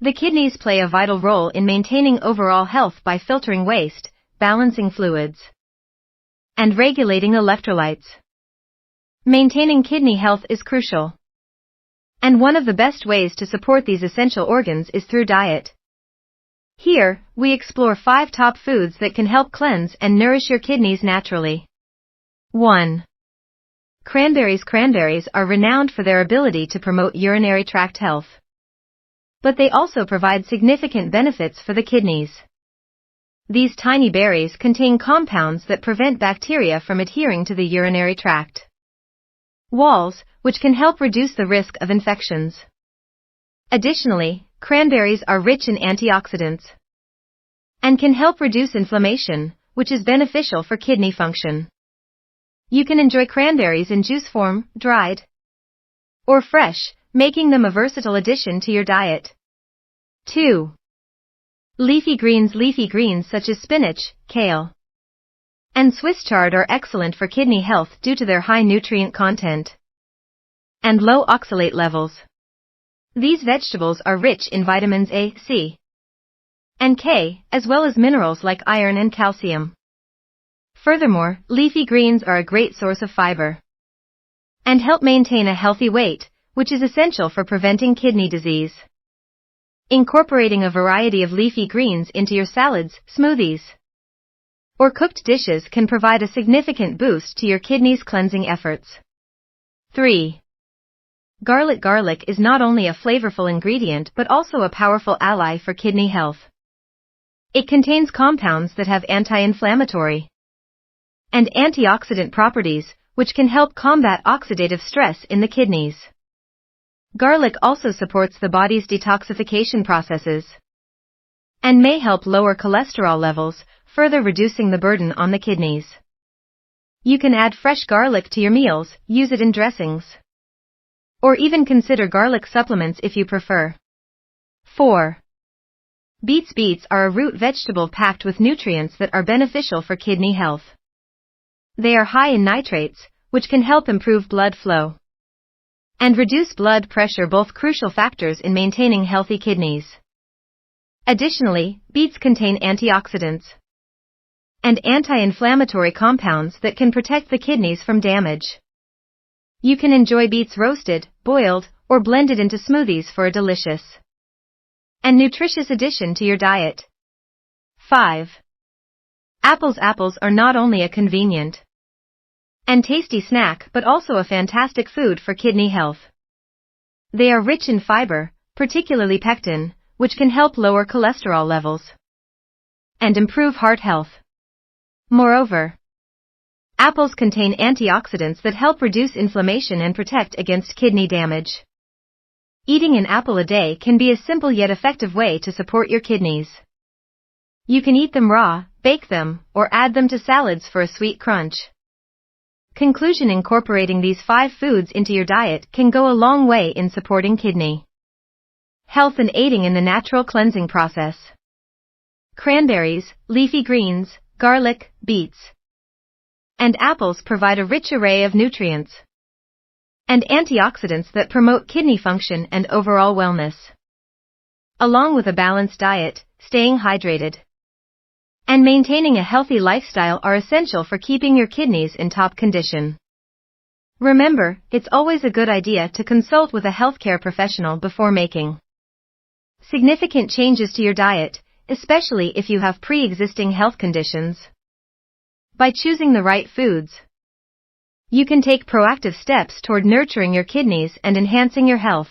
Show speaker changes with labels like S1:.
S1: The kidneys play a vital role in maintaining overall health by filtering waste, balancing fluids, and regulating electrolytes. Maintaining kidney health is crucial. And one of the best ways to support these essential organs is through diet. Here, we explore 5 top foods that can help cleanse and nourish your kidneys naturally. 1. Cranberries. Cranberries are renowned for their ability to promote urinary tract health. But they also provide significant benefits for the kidneys. These tiny berries contain compounds that prevent bacteria from adhering to the urinary tract walls, which can help reduce the risk of infections. Additionally, cranberries are rich in antioxidants and can help reduce inflammation, which is beneficial for kidney function. You can enjoy cranberries in juice form, dried, or fresh, making them a versatile addition to your diet. 2. Leafy greens. Leafy greens such as spinach, kale, and Swiss chard are excellent for kidney health due to their high nutrient content and low oxalate levels. These vegetables are rich in vitamins A, C, and K, as well as minerals like iron and calcium. Furthermore, leafy greens are a great source of fiber and help maintain a healthy weight, which is essential for preventing kidney disease. Incorporating a variety of leafy greens into your salads, smoothies, or cooked dishes can provide a significant boost to your kidneys' cleansing efforts. 3. Garlic. Garlic is not only a flavorful ingredient but also a powerful ally for kidney health. It contains compounds that have anti-inflammatory and antioxidant properties, which can help combat oxidative stress in the kidneys. Garlic also supports the body's detoxification processes and may help lower cholesterol levels, further reducing the burden on the kidneys. You can add fresh garlic to your meals, use it in dressings, or even consider garlic supplements if you prefer. 4. Beets. Beets are a root vegetable packed with nutrients that are beneficial for kidney health. They are high in nitrates, which can help improve blood flow and reduce blood pressure, both crucial factors in maintaining healthy kidneys. Additionally, beets contain antioxidants and anti-inflammatory compounds that can protect the kidneys from damage. You can enjoy beets roasted, boiled, or blended into smoothies for a delicious and nutritious addition to your diet. 5. Apples. Apples are not only a convenient and tasty snack but also a fantastic food for kidney health. They are rich in fiber, particularly pectin, which can help lower cholesterol levels and improve heart health. Moreover, apples contain antioxidants that help reduce inflammation and protect against kidney damage. Eating an apple a day can be a simple yet effective way to support your kidneys. You can eat them raw, bake them, or add them to salads for a sweet crunch. Conclusion: incorporating these 5 foods into your diet can go a long way in supporting kidney health and aiding in the natural cleansing process. Cranberries, leafy greens, garlic, beets, and apples provide a rich array of nutrients and antioxidants that promote kidney function and overall wellness. Along with a balanced diet, staying hydrated and maintaining a healthy lifestyle are essential for keeping your kidneys in top condition. Remember, it's always a good idea to consult with a healthcare professional before making significant changes to your diet, especially if you have pre-existing health conditions. By choosing the right foods, you can take proactive steps toward nurturing your kidneys and enhancing your health.